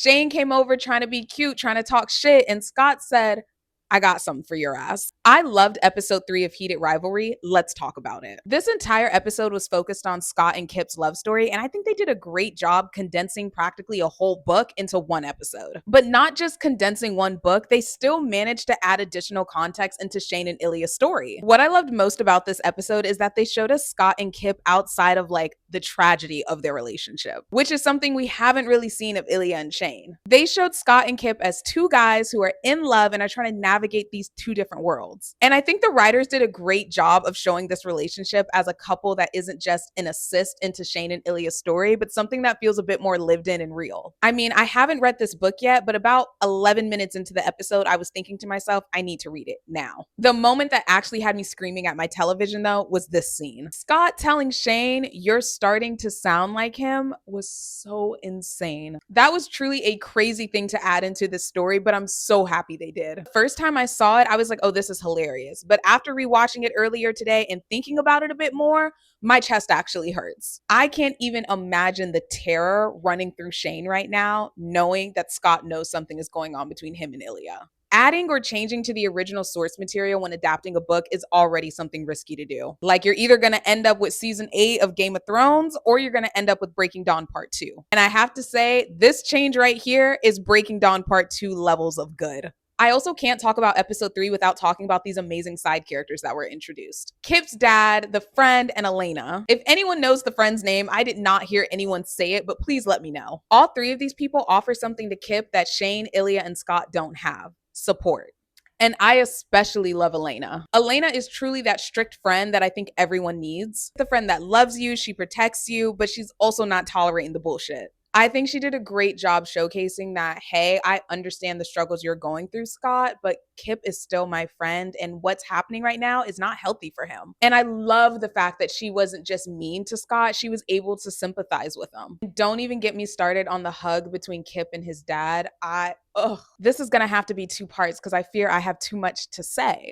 Shane came over trying to be cute, trying to talk shit, and Scott said, I got something for your ass. I loved episode 3 of Heated Rivalry. Let's talk about it. This entire episode was focused on Scott and Kip's love story, and I think they did a great job condensing practically a whole book into one episode. But not just condensing one book, they still managed to add additional context into Shane and Ilya's story. What I loved most about this episode is that they showed us Scott and Kip outside of like the tragedy of their relationship, which is something we haven't really seen of Ilya and Shane. They showed Scott and Kip as two guys who are in love and are trying to navigate these two different worlds. And I think the writers did a great job of showing this relationship as a couple that isn't just an assist into Shane and Ilya's story, but something that feels a bit more lived in and real. I mean, I haven't read this book yet, but about 11 minutes into the episode, I was thinking to myself, I need to read it now. The moment that actually had me screaming at my television, though, was this scene. Scott telling Shane, you're starting to sound like him, was so insane. That was truly a crazy thing to add into this story, but I'm so happy they did. First time I saw it, I was like, oh, this is hilarious. But after rewatching it earlier today and thinking about it a bit more, my chest actually hurts. I can't even imagine the terror running through Shane right now, knowing that Scott knows something is going on between him and Ilya. Adding or changing to the original source material when adapting a book is already something risky to do. Like, you're either going to end up with season 8 of Game of Thrones or you're going to end up with Breaking Dawn Part 2. And I have to say, this change right here is Breaking Dawn Part 2 levels of good. I also can't talk about episode 3 without talking about these amazing side characters that were introduced. Kip's dad, the friend, and Elena. If anyone knows the friend's name, I did not hear anyone say it, but please let me know. All 3 of these people offer something to Kip that Shane, Ilya, and Scott don't have: support. And I especially love Elena. Elena is truly that strict friend that I think everyone needs. The friend that loves you, she protects you, but she's also not tolerating the bullshit. I think she did a great job showcasing that, hey, I understand the struggles you're going through, Scott, but Kip is still my friend, and what's happening right now is not healthy for him. And I love the fact that she wasn't just mean to Scott, she was able to sympathize with him. Don't even get me started on the hug between Kip and his dad. This is gonna have to be 2 parts because I fear I have too much to say.